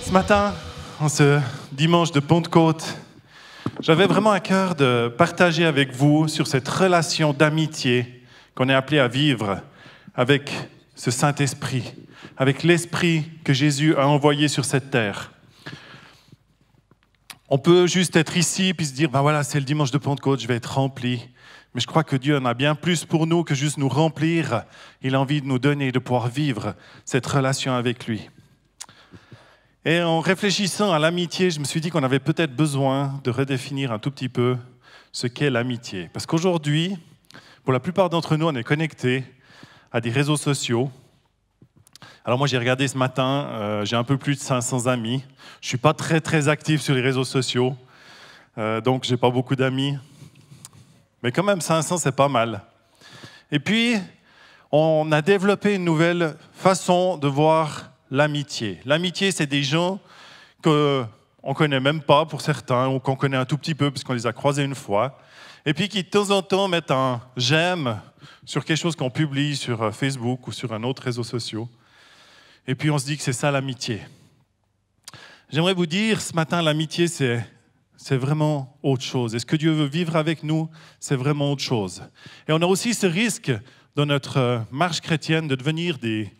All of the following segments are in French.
Ce matin, en ce dimanche de Pentecôte, j'avais vraiment à cœur de partager avec vous sur cette relation d'amitié qu'on est appelé à vivre avec ce Saint-Esprit, avec l'Esprit que Jésus a envoyé sur cette terre. On peut juste être ici puis se dire, ben voilà, c'est le dimanche de Pentecôte, je vais être rempli. Mais je crois que Dieu en a bien plus pour nous que juste nous remplir. Il a envie de nous donner, de pouvoir vivre cette relation avec lui. Et en réfléchissant à l'amitié, je me suis dit qu'on avait peut-être besoin de redéfinir un tout petit peu ce qu'est l'amitié. Parce qu'aujourd'hui, pour la plupart d'entre nous, on est connectés à des réseaux sociaux. Alors moi, j'ai regardé ce matin, j'ai un peu plus de 500 amis. Je ne suis pas très actif sur les réseaux sociaux, donc je n'ai pas beaucoup d'amis. Mais quand même, 500, c'est pas mal. Et puis, on a développé une nouvelle façon de voir l'amitié. L'amitié, c'est des gens qu'on ne connaît même pas pour certains, ou qu'on connaît un tout petit peu parce qu'on les a croisés une fois, et puis qui de temps en temps mettent un j'aime sur quelque chose qu'on publie sur Facebook ou sur un autre réseau social. Et puis on se dit que c'est ça l'amitié. J'aimerais vous dire ce matin, l'amitié, c'est vraiment autre chose. Et ce que Dieu veut vivre avec nous, c'est vraiment autre chose. Et on a aussi ce risque dans notre marche chrétienne de devenir des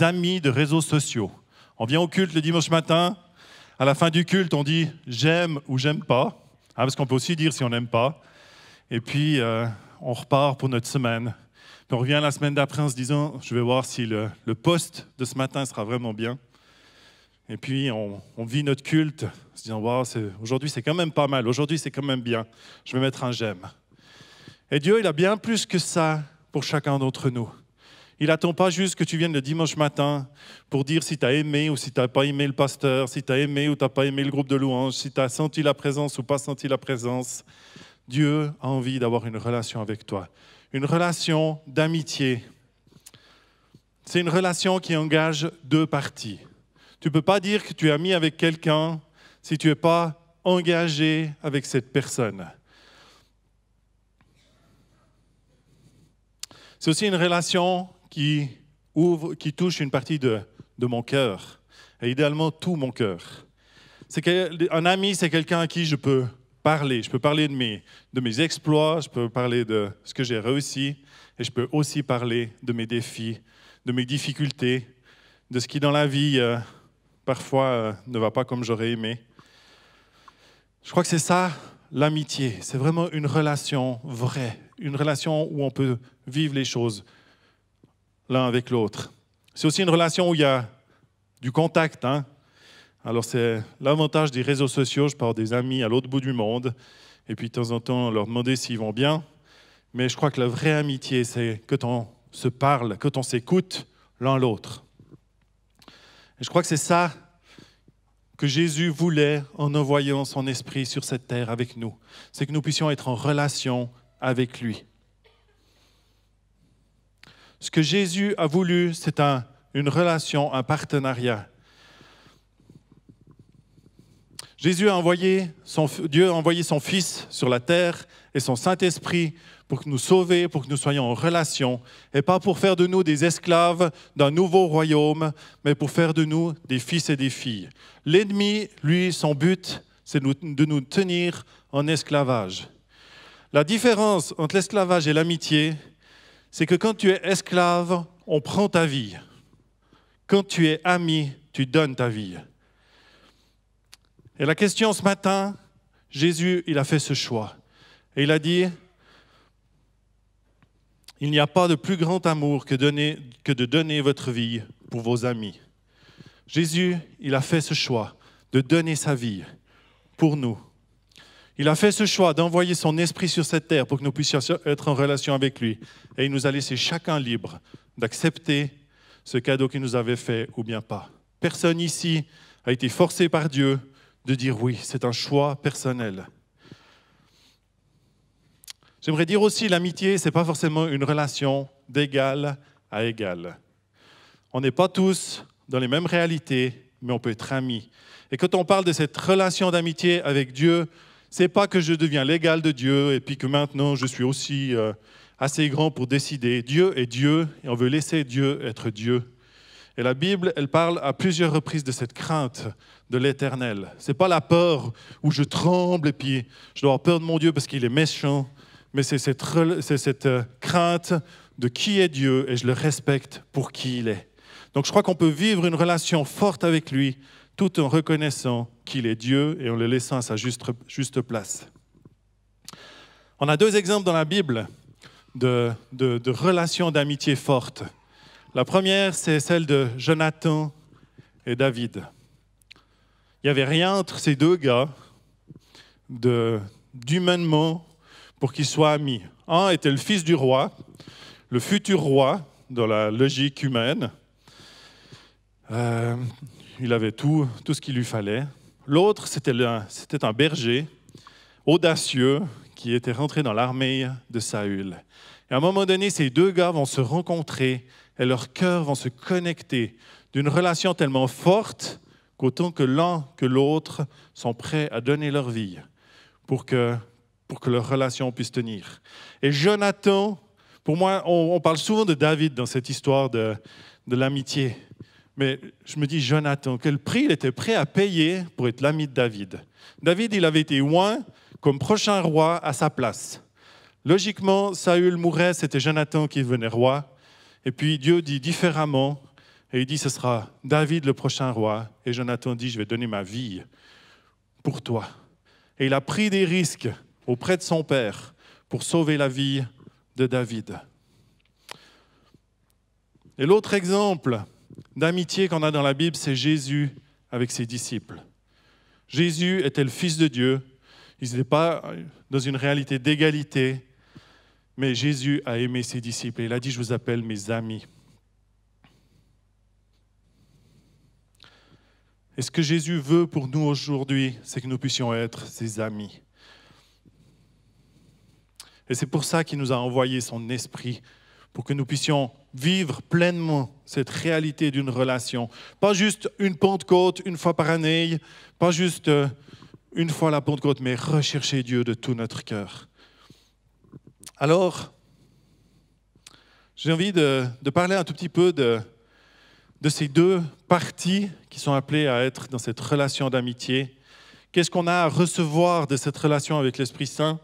amis de réseaux sociaux. On vient au culte le dimanche matin, à la fin du culte, on dit « j'aime » ou « j'aime pas », parce qu'on peut aussi dire si on n'aime pas. Et puis, on repart pour notre semaine. Puis on revient la semaine d'après en se disant « je vais voir si le post de ce matin sera vraiment bien ». Et puis, on vit notre culte en se disant wow, « aujourd'hui, c'est quand même pas mal, aujourd'hui, c'est quand même bien, je vais mettre un j'aime ». Et Dieu, il a bien plus que ça pour chacun d'entre nous. Il n'attend pas juste que tu viennes le dimanche matin pour dire si tu as aimé ou si tu n'as pas aimé le pasteur, si tu as aimé ou tu n'as pas aimé le groupe de louanges, si tu as senti la présence ou pas senti la présence. Dieu a envie d'avoir une relation avec toi, une relation d'amitié. C'est une relation qui engage deux parties. Tu ne peux pas dire que tu es ami avec quelqu'un si tu n'es pas engagé avec cette personne. C'est aussi une relation qui touche une partie de mon cœur, et idéalement tout mon cœur. Un ami, c'est quelqu'un à qui je peux parler. Je peux parler de mes exploits, je peux parler de ce que j'ai réussi, et je peux aussi parler de mes défis, de mes difficultés, de ce qui dans la vie parfois ne va pas comme j'aurais aimé. Je crois que c'est ça l'amitié, c'est vraiment une relation vraie, une relation où on peut vivre les choses l'un avec l'autre. C'est aussi une relation où il y a du contact. Alors c'est l'avantage des réseaux sociaux, je parle des amis à l'autre bout du monde, et puis de temps en temps leur demander s'ils vont bien. Mais je crois que la vraie amitié, c'est que on se parle, que on s'écoute l'un l'autre. Et je crois que c'est ça que Jésus voulait en envoyant son esprit sur cette terre avec nous. C'est que nous puissions être en relation avec lui. Ce que Jésus a voulu, c'est une relation, un partenariat. Dieu a envoyé son Fils sur la terre et son Saint-Esprit pour nous sauver, pour que nous soyons en relation, et pas pour faire de nous des esclaves d'un nouveau royaume, mais pour faire de nous des fils et des filles. L'ennemi, lui, son but, c'est de nous tenir en esclavage. La différence entre l'esclavage et l'amitié, c'est que quand tu es esclave, on prend ta vie. Quand tu es ami, tu donnes ta vie. Et la question ce matin, Jésus, il a fait ce choix. Et il a dit, il n'y a pas de plus grand amour que de donner votre vie pour vos amis. Jésus, il a fait ce choix de donner sa vie pour nous. Il a fait ce choix d'envoyer son esprit sur cette terre pour que nous puissions être en relation avec lui. Et il nous a laissé chacun libre d'accepter ce cadeau qu'il nous avait fait ou bien pas. Personne ici a été forcé par Dieu de dire oui, c'est un choix personnel. J'aimerais dire aussi, l'amitié, ce n'est pas forcément une relation d'égal à égal. On n'est pas tous dans les mêmes réalités, mais on peut être amis. Et quand on parle de cette relation d'amitié avec Dieu, ce n'est pas que je deviens l'égal de Dieu et puis que maintenant je suis aussi assez grand pour décider. Dieu est Dieu et on veut laisser Dieu être Dieu. Et la Bible, elle parle à plusieurs reprises de cette crainte de l'Éternel. Ce n'est pas la peur où je tremble et puis je dois avoir peur de mon Dieu parce qu'il est méchant, mais c'est cette crainte de qui est Dieu et je le respecte pour qui il est. Donc je crois qu'on peut vivre une relation forte avec lui tout en reconnaissant qu'il est Dieu et en le laissant à sa juste place. On a 2 exemples dans la Bible de relations d'amitié fortes. La première, c'est celle de Jonathan et David. Il n'y avait rien entre ces 2 gars d'humainement pour qu'ils soient amis. Un était le fils du roi, le futur roi, dans la logique humaine. Il avait tout ce qu'il lui fallait. L'autre, c'était un berger audacieux qui était rentré dans l'armée de Saül. Et à un moment donné, ces 2 gars vont se rencontrer et leurs cœurs vont se connecter d'une relation tellement forte qu'autant que l'un que l'autre sont prêts à donner leur vie pour que leur relation puisse tenir. Et Jonathan, pour moi, on parle souvent de David dans cette histoire de l'amitié. Mais je me dis, Jonathan, quel prix il était prêt à payer pour être l'ami de David. David, il avait été oint comme prochain roi à sa place. Logiquement, Saül mourait, c'était Jonathan qui devenait roi. Et puis Dieu dit différemment, et il dit, ce sera David le prochain roi. Et Jonathan dit, je vais donner ma vie pour toi. Et il a pris des risques auprès de son père pour sauver la vie de David. Et l'autre exemple d'amitié qu'on a dans la Bible, c'est Jésus avec ses disciples. Jésus était le Fils de Dieu. Ils n'étaient pas dans une réalité d'égalité, mais Jésus a aimé ses disciples et il a dit, je vous appelle mes amis. Et ce que Jésus veut pour nous aujourd'hui, c'est que nous puissions être ses amis. Et c'est pour ça qu'il nous a envoyé son esprit, pour que nous puissions vivre pleinement cette réalité d'une relation. Pas juste une Pentecôte une fois par année, pas juste une fois la Pentecôte, mais rechercher Dieu de tout notre cœur. Alors, j'ai envie de parler un tout petit peu de ces 2 parties qui sont appelées à être dans cette relation d'amitié. Qu'est-ce qu'on a à recevoir de cette relation avec l'Esprit Saint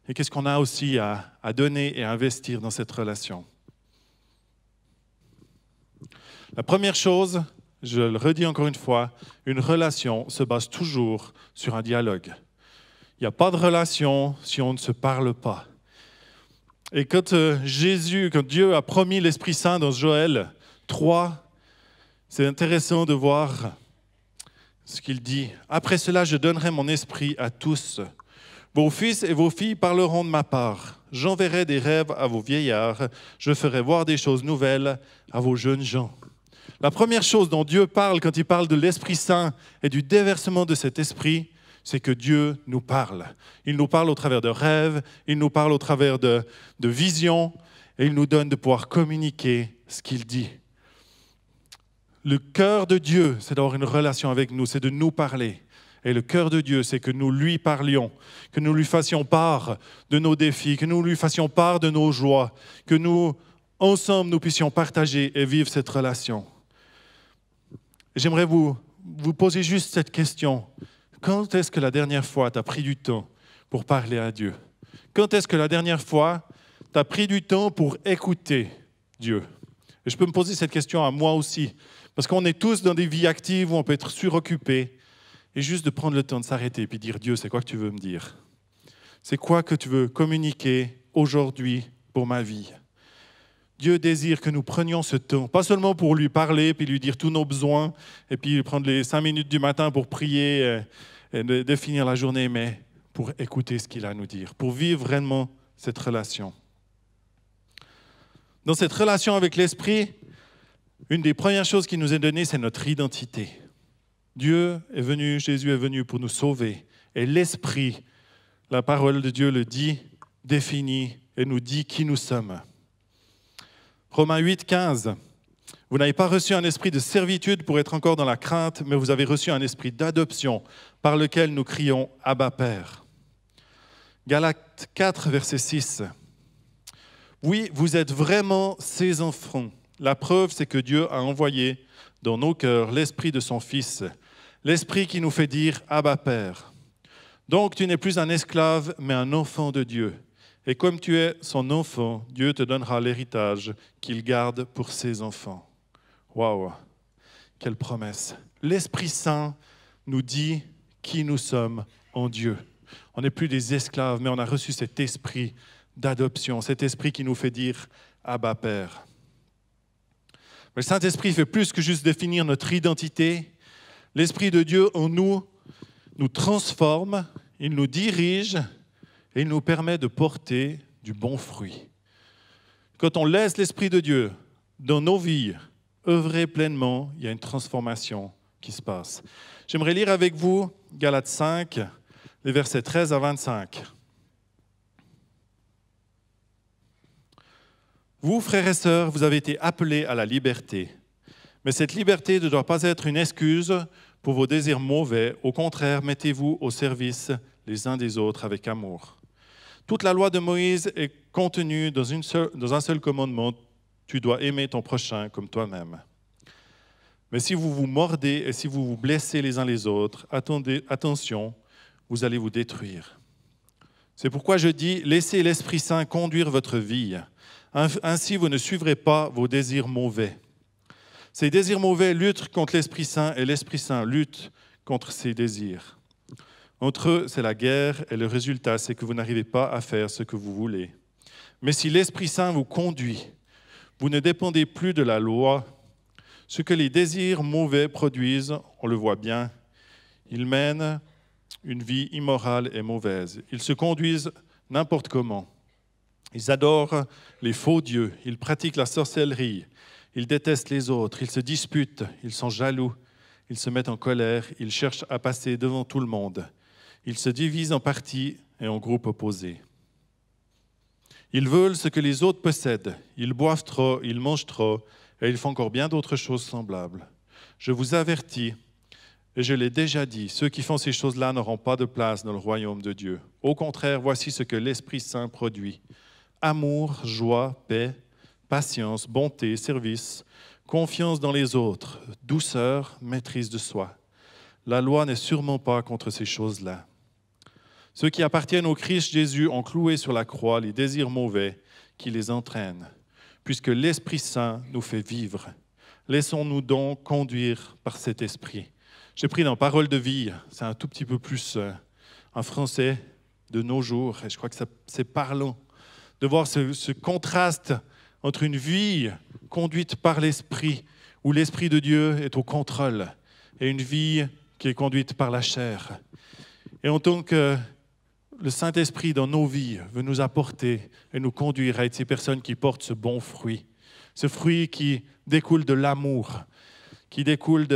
et qu'est-ce qu'on a aussi à donner et à investir dans cette relation. La première chose, je le redis encore une fois, une relation se base toujours sur un dialogue. Il n'y a pas de relation si on ne se parle pas. Et quand Dieu a promis l'Esprit Saint dans Joël 3, c'est intéressant de voir ce qu'il dit. « Après cela, je donnerai mon esprit à tous. Vos fils et vos filles parleront de ma part. J'enverrai des rêves à vos vieillards. Je ferai voir des choses nouvelles à vos jeunes gens. » La première chose dont Dieu parle quand il parle de l'Esprit Saint et du déversement de cet esprit, c'est que Dieu nous parle. Il nous parle au travers de rêves, il nous parle au travers de visions, et il nous donne de pouvoir communiquer ce qu'il dit. Le cœur de Dieu, c'est d'avoir une relation avec nous, c'est de nous parler. Et le cœur de Dieu, c'est que nous lui parlions, que nous lui fassions part de nos défis, que nous lui fassions part de nos joies, que nous, ensemble, nous puissions partager et vivre cette relation. J'aimerais vous poser juste cette question. Quand est-ce que la dernière fois tu as pris du temps pour parler à Dieu? Quand est-ce que la dernière fois tu as pris du temps pour écouter Dieu? Et je peux me poser cette question à moi aussi, parce qu'on est tous dans des vies actives où on peut être suroccupé, et juste de prendre le temps de s'arrêter et puis dire, Dieu, c'est quoi que tu veux me dire? C'est quoi que tu veux communiquer aujourd'hui pour ma vie? Dieu désire que nous prenions ce temps, pas seulement pour lui parler, puis lui dire tous nos besoins, et puis prendre les 5 minutes du matin pour prier et de finir la journée, mais pour écouter ce qu'il a à nous dire, pour vivre vraiment cette relation. Dans cette relation avec l'Esprit, une des premières choses qui nous est donnée, c'est notre identité. Dieu est venu, Jésus est venu pour nous sauver. Et l'Esprit, la parole de Dieu le dit, définit et nous dit qui nous sommes. Romains 8, 15. Vous n'avez pas reçu un esprit de servitude pour être encore dans la crainte, mais vous avez reçu un esprit d'adoption par lequel nous crions « Abba, Père ». Galates 4, verset 6. Oui, vous êtes vraiment ses enfants, La preuve, c'est que Dieu a envoyé dans nos cœurs l'Esprit de son Fils, l'Esprit qui nous fait dire « Abba, Père ». Donc, tu n'es plus un esclave, mais un enfant de Dieu. Et comme tu es son enfant, Dieu te donnera l'héritage qu'il garde pour ses enfants. Waouh, quelle promesse. L'Esprit Saint nous dit qui nous sommes en Dieu. On n'est plus des esclaves, mais on a reçu cet esprit d'adoption, cet esprit qui nous fait dire « Abba, Père ». Le Saint-Esprit fait plus que juste définir notre identité. L'Esprit de Dieu en nous transforme, il nous dirige et il nous permet de porter du bon fruit. Quand on laisse l'Esprit de Dieu dans nos vies œuvrer pleinement, il y a une transformation qui se passe. J'aimerais lire avec vous Galates 5, les versets 13 à 25. Vous, frères et sœurs, vous avez été appelés à la liberté. Mais cette liberté ne doit pas être une excuse pour vos désirs mauvais. Au contraire, mettez-vous au service les uns des autres avec amour. Toute la loi de Moïse est contenue dans un seul commandement. Tu dois aimer ton prochain comme toi-même. Mais si vous vous mordez et si vous vous blessez les uns les autres, attention, vous allez vous détruire. C'est pourquoi je dis, laissez l'Esprit Saint conduire votre vie. Ainsi, vous ne suivrez pas vos désirs mauvais. Ces désirs mauvais luttent contre l'Esprit Saint et l'Esprit Saint lutte contre ces désirs. Entre eux, c'est la guerre et le résultat, c'est que vous n'arrivez pas à faire ce que vous voulez. Mais si l'Esprit Saint vous conduit, vous ne dépendez plus de la loi. Ce que les désirs mauvais produisent, on le voit bien, ils mènent une vie immorale et mauvaise. Ils se conduisent n'importe comment. Ils adorent les faux dieux, ils pratiquent la sorcellerie, ils détestent les autres, ils se disputent, ils sont jaloux, ils se mettent en colère, ils cherchent à passer devant tout le monde. Ils se divisent en partis et en groupes opposés. Ils veulent ce que les autres possèdent, ils boivent trop, ils mangent trop, et ils font encore bien d'autres choses semblables. Je vous avertis, et je l'ai déjà dit, ceux qui font ces choses-là n'auront pas de place dans le royaume de Dieu. Au contraire, voici ce que l'Esprit Saint produit. Amour, joie, paix, patience, bonté, service, confiance dans les autres, douceur, maîtrise de soi. La loi n'est sûrement pas contre ces choses-là. Ceux qui appartiennent au Christ Jésus ont cloué sur la croix les désirs mauvais qui les entraînent, puisque l'Esprit Saint nous fait vivre. Laissons-nous donc conduire par cet Esprit. J'ai pris dans Parole de vie, c'est un tout petit peu plus en français de nos jours, et je crois que c'est parlant de voir ce contraste entre une vie conduite par l'Esprit, où l'Esprit de Dieu est au contrôle, et une vie qui est conduite par la chair. Et en tant que le Saint-Esprit dans nos vies veut nous apporter et nous conduire à être ces personnes qui portent ce bon fruit, ce fruit qui découle de l'amour, qui découle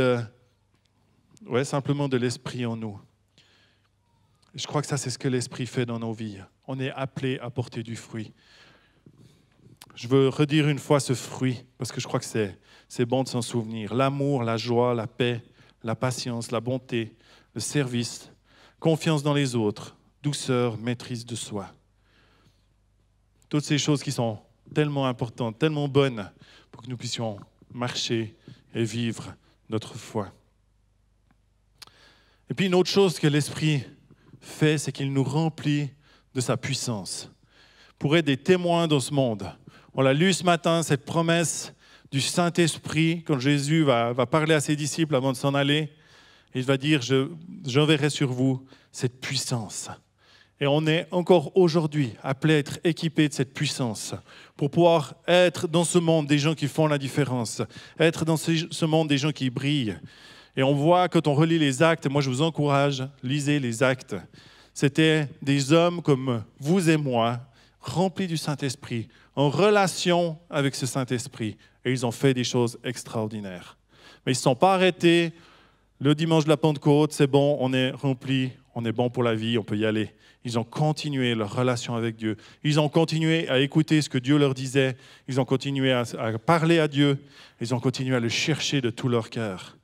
simplement de l'Esprit en nous. Je crois que ça, c'est ce que l'Esprit fait dans nos vies. On est appelé à porter du fruit. Je veux redire une fois ce fruit, parce que je crois que c'est bon de s'en souvenir. L'amour, la joie, la paix, la patience, la bonté, le service, confiance dans les autres, douceur, maîtrise de soi. Toutes ces choses qui sont tellement importantes, tellement bonnes, pour que nous puissions marcher et vivre notre foi. Et puis une autre chose que l'Esprit fait, c'est qu'il nous remplit de sa puissance pour être des témoins dans ce monde. On l'a lu ce matin, cette promesse du Saint-Esprit, quand Jésus va parler à ses disciples avant de s'en aller. Il va dire, j'enverrai sur vous cette puissance. Et on est encore aujourd'hui appelé à être équipé de cette puissance pour pouvoir être dans ce monde des gens qui font la différence, être dans ce monde des gens qui brillent. Et on voit, quand on relit les actes, moi je vous encourage, lisez les actes. C'était des hommes comme vous et moi, remplis du Saint-Esprit, en relation avec ce Saint-Esprit. Et ils ont fait des choses extraordinaires. Mais ils ne se sont pas arrêtés. Le dimanche de la Pentecôte, c'est bon, on est rempli, on est bon pour la vie, on peut y aller. Ils ont continué leur relation avec Dieu. Ils ont continué à écouter ce que Dieu leur disait. Ils ont continué à parler à Dieu. Ils ont continué à le chercher de tout leur cœur.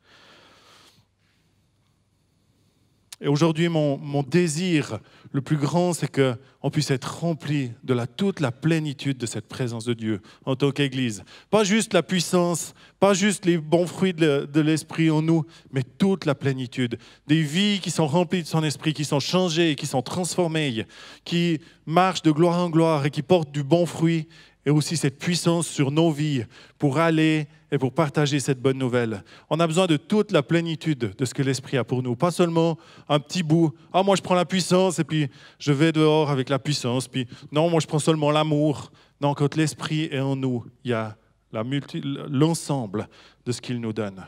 Et aujourd'hui, mon désir le plus grand, c'est qu'on puisse être rempli de toute la plénitude de cette présence de Dieu en tant qu'Église. Pas juste la puissance, pas juste les bons fruits de l'Esprit en nous, mais toute la plénitude. Des vies qui sont remplies de son Esprit, qui sont changées, qui sont transformées, qui marchent de gloire en gloire et qui portent du bon fruit. Et aussi cette puissance sur nos vies pour aller et pour partager cette bonne nouvelle. On a besoin de toute la plénitude de ce que l'Esprit a pour nous. Pas seulement un petit bout. « Ah, moi, je prends la puissance et puis je vais dehors avec la puissance. » Puis « Non, moi, je prends seulement l'amour. » Non, quand l'Esprit est en nous, il y a l'ensemble de ce qu'il nous donne.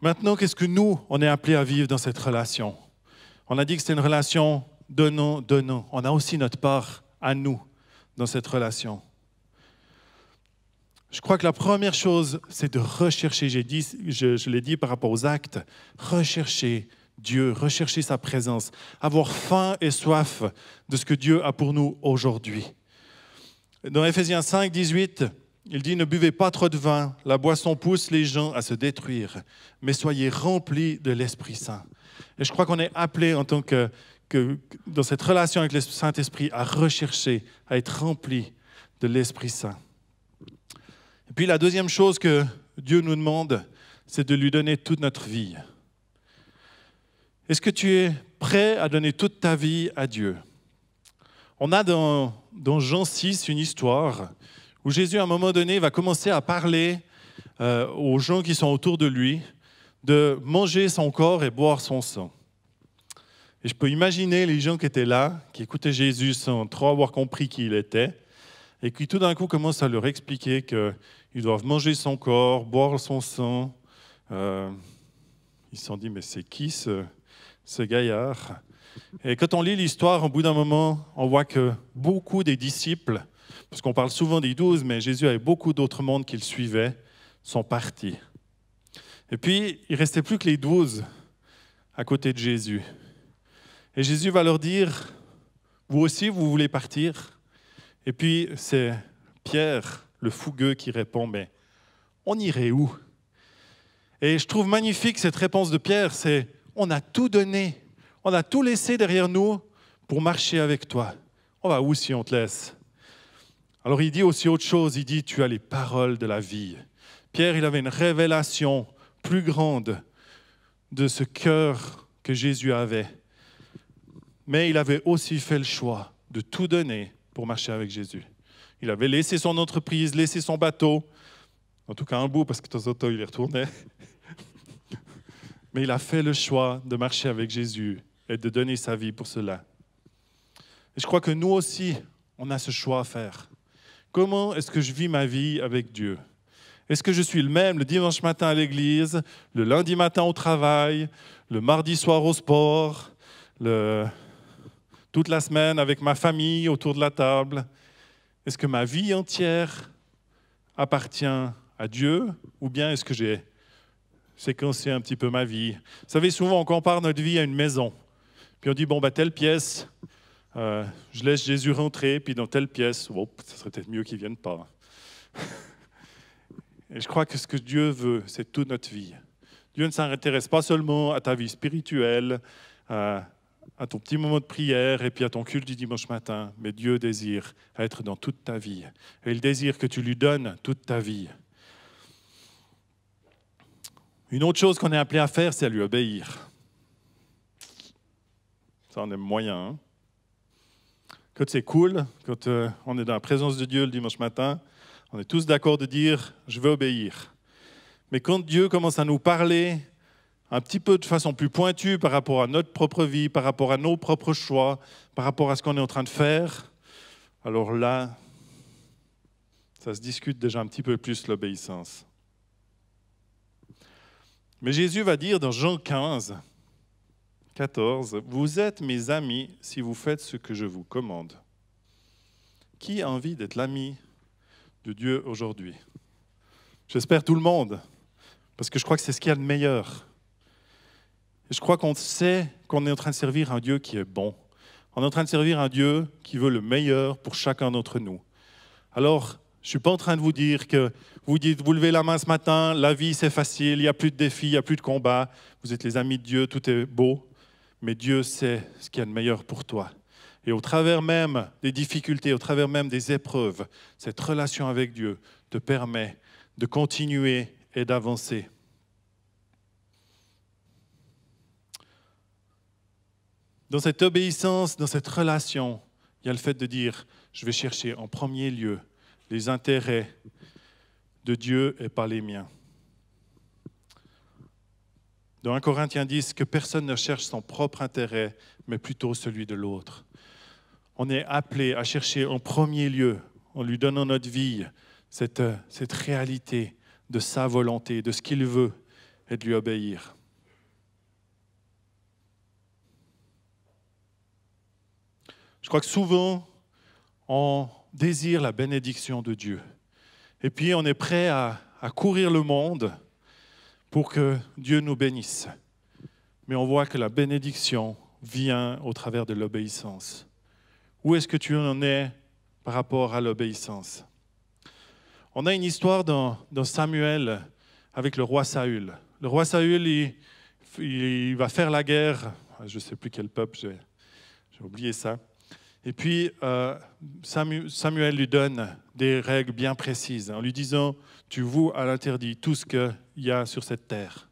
Maintenant, qu'est-ce que nous, on est appelés à vivre dans cette relation? On a dit que c'est une relation donnant. On a aussi notre part à nous dans cette relation. Je crois que la première chose, c'est de rechercher, je l'ai dit par rapport aux actes, rechercher Dieu, rechercher sa présence, avoir faim et soif de ce que Dieu a pour nous aujourd'hui. Dans Éphésiens 5, 18, il dit « Ne buvez pas trop de vin, la boisson pousse les gens à se détruire, mais soyez remplis de l'Esprit Saint. » Et je crois qu'on est appelé en tant que dans cette relation avec le Saint-Esprit, à rechercher, à être rempli de l'Esprit Saint. Et puis la deuxième chose que Dieu nous demande, c'est de lui donner toute notre vie. Est-ce que tu es prêt à donner toute ta vie à Dieu? On a dans Jean 6 une histoire où Jésus, à un moment donné, va commencer à parler aux gens qui sont autour de lui de manger son corps et boire son sang. Et je peux imaginer les gens qui étaient là, qui écoutaient Jésus sans trop avoir compris qui il était, et qui tout d'un coup commencent à leur expliquer qu'ils doivent manger son corps, boire son sang. Ils se sont dit, mais c'est qui ce gaillard? Et quand on lit l'histoire, au bout d'un moment, on voit que beaucoup des disciples, parce qu'on parle souvent des 12, mais Jésus avait beaucoup d'autres mondes qui le suivaient, sont partis. Et puis, il ne restait plus que les 12 à côté de Jésus. Et Jésus va leur dire, vous aussi, vous voulez partir? Et puis, c'est Pierre, le fougueux, qui répond, mais on irait où? Et je trouve magnifique cette réponse de Pierre, c'est, on a tout donné, on a tout laissé derrière nous pour marcher avec toi. On va où si on te laisse? Alors il dit aussi autre chose, il dit, tu as les paroles de la vie. Pierre, il avait une révélation plus grande de ce cœur que Jésus avait. Mais il avait aussi fait le choix de tout donner pour marcher avec Jésus. Il avait laissé son entreprise, laissé son bateau, en tout cas un bout, parce que de temps en temps, il y retournait. Mais il a fait le choix de marcher avec Jésus et de donner sa vie pour cela. Et je crois que nous aussi, on a ce choix à faire. Comment est-ce que je vis ma vie avec Dieu? Est-ce que je suis le même le dimanche matin à l'église, le lundi matin au travail, le mardi soir au sport, toute la semaine avec ma famille autour de la table? Est-ce que ma vie entière appartient à Dieu ou bien est-ce que j'ai séquencé un petit peu ma vie? Vous savez, souvent on compare notre vie à une maison. Puis on dit, bon, telle pièce, je laisse Jésus rentrer, puis dans telle pièce, ça serait peut-être mieux qu'il ne vienne pas. Et je crois que ce que Dieu veut, c'est toute notre vie. Dieu ne s'intéresse pas seulement à ta vie spirituelle, à ton petit moment de prière et puis à ton culte du dimanche matin, mais Dieu désire être dans toute ta vie. Et il désire que tu lui donnes toute ta vie. Une autre chose qu'on est appelé à faire, c'est à lui obéir. Ça, on aime moyen. Hein? Quand c'est cool, quand on est dans la présence de Dieu le dimanche matin, on est tous d'accord de dire « je veux obéir ». Mais quand Dieu commence à nous parler un petit peu de façon plus pointue par rapport à notre propre vie, par rapport à nos propres choix, par rapport à ce qu'on est en train de faire, alors là, ça se discute déjà un petit peu plus l'obéissance. Mais Jésus va dire dans Jean 15, 14, « Vous êtes mes amis si vous faites ce que je vous commande. » Qui a envie d'être l'ami de Dieu aujourd'hui? J'espère tout le monde, parce que je crois que c'est ce qu'il y a de meilleur. Et je crois qu'on sait qu'on est en train de servir un Dieu qui est bon. On est en train de servir un Dieu qui veut le meilleur pour chacun d'entre nous. Alors, Je ne suis pas en train de vous dire que vous dites, vous levez la main ce matin, la vie c'est facile, il n'y a plus de défis, il n'y a plus de combats, vous êtes les amis de Dieu, tout est beau, mais Dieu sait ce qu'il y a de meilleur pour toi. Et au travers même des difficultés, au travers même des épreuves, cette relation avec Dieu te permet de continuer et d'avancer. Dans cette obéissance, dans cette relation, il y a le fait de dire, je vais chercher en premier lieu les intérêts de Dieu et pas les miens. Dans 1 Corinthiens 10, que personne ne cherche son propre intérêt, mais plutôt celui de l'autre. On est appelé à chercher en premier lieu, en lui donnant notre vie, cette réalité de sa volonté, de ce qu'il veut, et de lui obéir. Je crois que souvent, on désire la bénédiction de Dieu. Et puis, on est prêt à courir le monde pour que Dieu nous bénisse. Mais on voit que la bénédiction vient au travers de l'obéissance. Où est-ce que tu en es par rapport à l'obéissance? On a une histoire dans Samuel avec le roi Saül. Le roi Saül, il va faire la guerre. Je ne sais plus quel peuple, j'ai oublié ça. Et puis, Samuel lui donne des règles bien précises, en lui disant, tu voues à l'interdit tout ce qu'il y a sur cette terre.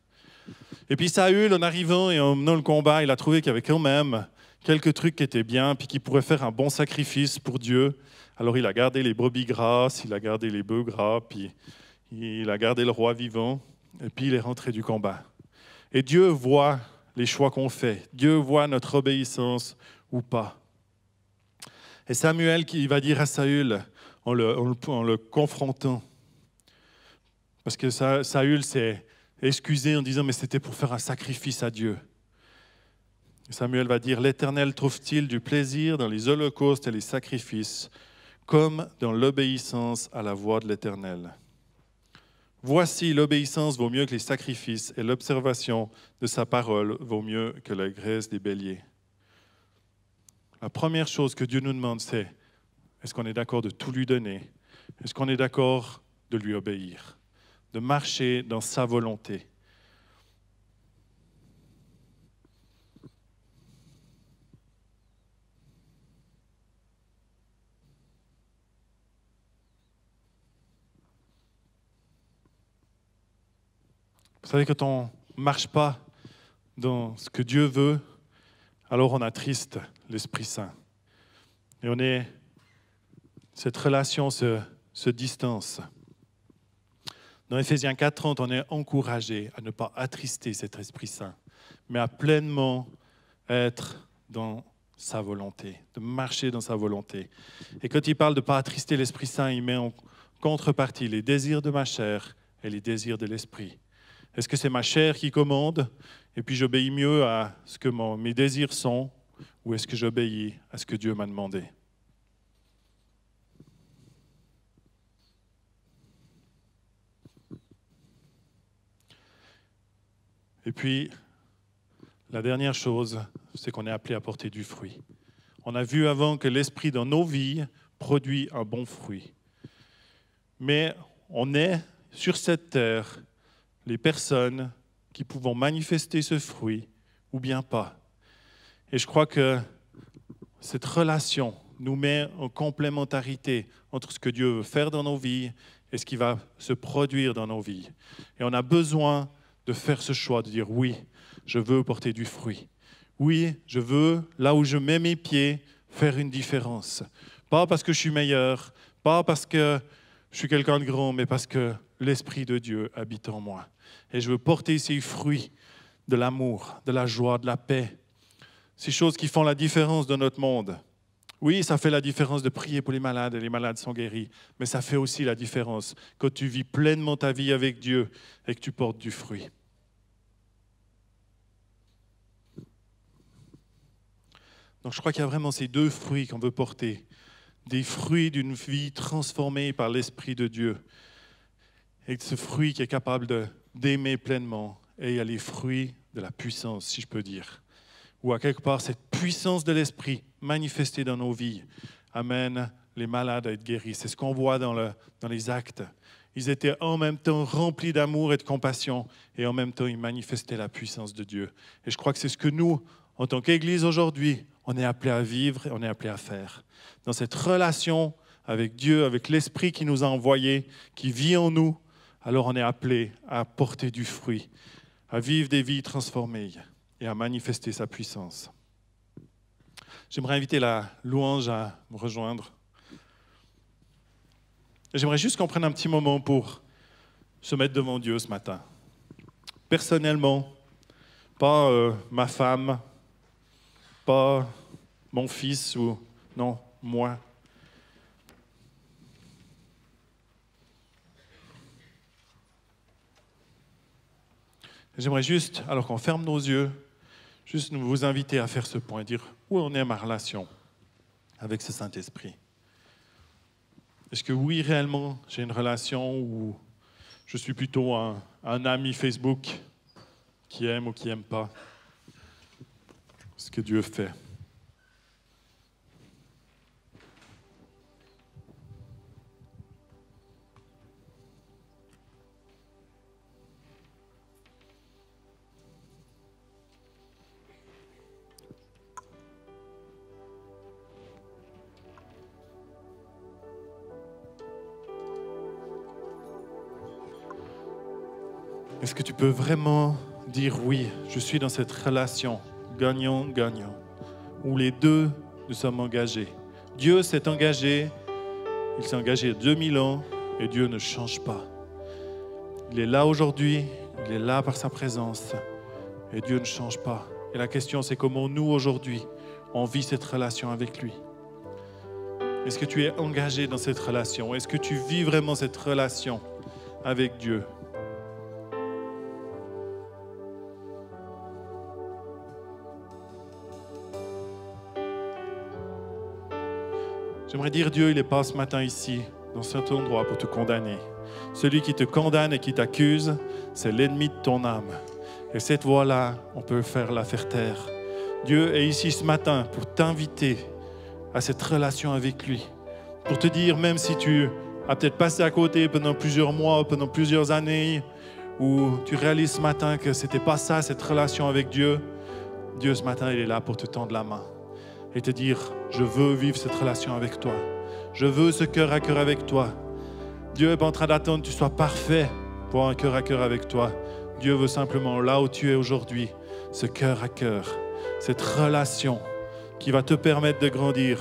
Et puis Saül, en arrivant et en menant le combat, il a trouvé qu'il y avait quand même quelques trucs qui étaient bien, puis qui pourraient faire un bon sacrifice pour Dieu. Alors il a gardé les brebis grasses, il a gardé les bœufs gras, puis il a gardé le roi vivant, et puis il est rentré du combat. Et Dieu voit les choix qu'on fait, Dieu voit notre obéissance ou pas. Et Samuel qui va dire à Saül, en le confrontant, parce que Saül s'est excusé en disant « mais c'était pour faire un sacrifice à Dieu ». Samuel va dire « L'Éternel trouve-t-il du plaisir dans les holocaustes et les sacrifices, comme dans l'obéissance à la voix de l'Éternel. Voici, l'obéissance vaut mieux que les sacrifices et l'observation de sa parole vaut mieux que la graisse des béliers. » La première chose que Dieu nous demande, c'est est-ce qu'on est d'accord de tout lui donner? Est-ce qu'on est d'accord de lui obéir? De marcher dans sa volonté? Vous savez, quand on ne marche pas dans ce que Dieu veut, alors on attriste l'Esprit Saint. Et cette relation se distance. Dans Éphésiens 4:30, on est encouragé à ne pas attrister cet Esprit Saint, mais à pleinement être dans sa volonté, de marcher dans sa volonté. Et quand il parle de ne pas attrister l'Esprit Saint, il met en contrepartie les désirs de ma chair et les désirs de l'Esprit. Est-ce que c'est ma chair qui commande et puis j'obéis mieux à ce que mes désirs sont, ou est-ce que j'obéis à ce que Dieu m'a demandé? Et puis, la dernière chose, c'est qu'on est appelé à porter du fruit. On a vu avant que l'Esprit dans nos vies produit un bon fruit. Mais on est sur cette terre les personnes qui pouvons manifester ce fruit ou bien pas. Et je crois que cette relation nous met en complémentarité entre ce que Dieu veut faire dans nos vies et ce qui va se produire dans nos vies. Et on a besoin de faire ce choix, de dire oui, je veux porter du fruit. Oui, je veux, là où je mets mes pieds, faire une différence. Pas parce que je suis meilleur, pas parce que je suis quelqu'un de grand, mais parce que l'Esprit de Dieu habite en moi. Et je veux porter ces fruits de l'amour, de la joie, de la paix. Ces choses qui font la différence dans notre monde. Oui, ça fait la différence de prier pour les malades et les malades sont guéris, mais ça fait aussi la différence quand tu vis pleinement ta vie avec Dieu et que tu portes du fruit. Donc je crois qu'il y a vraiment ces deux fruits qu'on veut porter. Des fruits d'une vie transformée par l'Esprit de Dieu. Et ce fruit qui est capable d'aimer pleinement. Et il y a les fruits de la puissance, si je peux dire. Ou à quelque part, cette puissance de l'Esprit manifestée dans nos vies amène les malades à être guéris. C'est ce qu'on voit dans les actes. Ils étaient en même temps remplis d'amour et de compassion, et en même temps, ils manifestaient la puissance de Dieu. Et je crois que c'est ce que nous, en tant qu'Église aujourd'hui, on est appelés à vivre et on est appelés à faire. Dans cette relation avec Dieu, avec l'Esprit qui nous a envoyés, qui vit en nous, alors on est appelés à porter du fruit, à vivre des vies transformées et à manifester sa puissance. J'aimerais inviter la louange à me rejoindre. J'aimerais juste qu'on prenne un petit moment pour se mettre devant Dieu ce matin. Personnellement, pas ma femme, pas mon fils ou non, moi. J'aimerais juste, alors qu'on ferme nos yeux, juste vous inviter à faire ce point, dire où en est ma relation avec ce Saint-Esprit. Est-ce que oui, réellement, j'ai une relation où je suis plutôt un ami Facebook qui aime ou qui n'aime pas ce que Dieu fait? Est-ce que tu peux vraiment dire oui, je suis dans cette relation gagnant-gagnant, où les deux nous sommes engagés. Dieu s'est engagé, il s'est engagé il y a 2000 ans et Dieu ne change pas. Il est là aujourd'hui, il est là par sa présence et Dieu ne change pas. Et la question c'est comment nous aujourd'hui on vit cette relation avec lui. Est-ce que tu es engagé dans cette relation? Est-ce que tu vis vraiment cette relation avec Dieu? J'aimerais dire, Dieu, il n'est pas ce matin ici, dans cet endroit, pour te condamner. Celui qui te condamne et qui t'accuse, c'est l'ennemi de ton âme. Et cette voie-là, on peut la faire taire. Dieu est ici ce matin pour t'inviter à cette relation avec lui. Pour te dire, même si tu as peut-être passé à côté pendant plusieurs mois, pendant plusieurs années, ou tu réalises ce matin que ce n'était pas ça, cette relation avec Dieu, Dieu ce matin, il est là pour te tendre la main. Et te dire, je veux vivre cette relation avec toi. Je veux ce cœur à cœur avec toi. Dieu n'est pas en train d'attendre que tu sois parfait pour avoir un cœur à cœur avec toi. Dieu veut simplement, là où tu es aujourd'hui, ce cœur à cœur, cette relation qui va te permettre de grandir,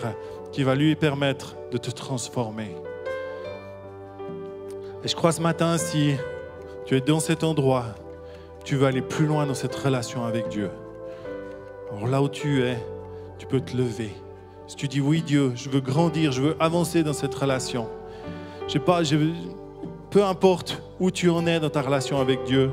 qui va lui permettre de te transformer. Et je crois ce matin, si tu es dans cet endroit, tu veux aller plus loin dans cette relation avec Dieu. Alors là où tu es, tu peux te lever. Si tu dis oui Dieu, je veux grandir, je veux avancer dans cette relation. Peu importe où tu en es dans ta relation avec Dieu,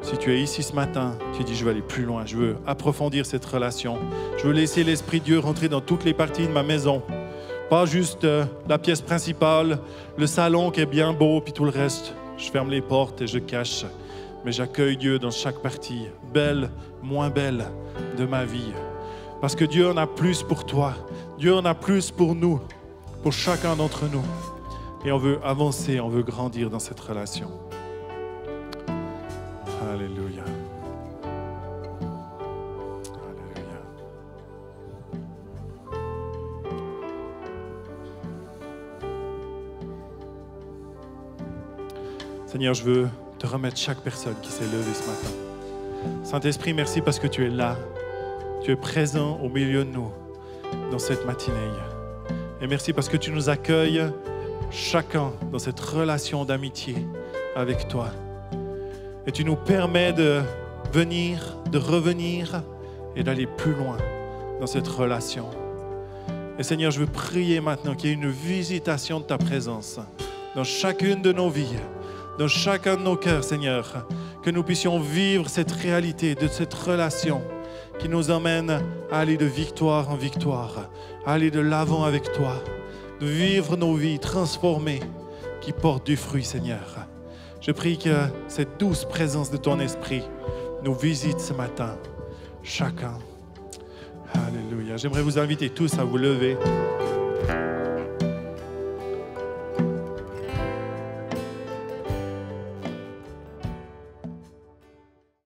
si tu es ici ce matin, tu dis je veux aller plus loin, je veux approfondir cette relation. Je veux laisser l'Esprit de Dieu rentrer dans toutes les parties de ma maison. Pas juste la pièce principale, le salon qui est bien beau, puis tout le reste. Je ferme les portes et je cache. Mais j'accueille Dieu dans chaque partie, belle, moins belle, de ma vie. Parce que Dieu en a plus pour toi. Dieu en a plus pour nous, pour chacun d'entre nous. Et on veut avancer, on veut grandir dans cette relation. Alléluia. Alléluia. Seigneur, je veux te remettre chaque personne qui s'est levée ce matin. Saint-Esprit, merci parce que tu es là. Tu es présent au milieu de nous dans cette matinée. Et merci parce que tu nous accueilles chacun dans cette relation d'amitié avec toi. Et tu nous permets de venir, de revenir et d'aller plus loin dans cette relation. Et Seigneur, je veux prier maintenant qu'il y ait une visitation de ta présence dans chacune de nos vies, dans chacun de nos cœurs, Seigneur, que nous puissions vivre cette réalité de cette relation qui nous emmène à aller de victoire en victoire, à aller de l'avant avec toi, de vivre nos vies transformées qui portent du fruit, Seigneur. Je prie que cette douce présence de ton esprit nous visite ce matin, chacun. Alléluia. J'aimerais vous inviter tous à vous lever.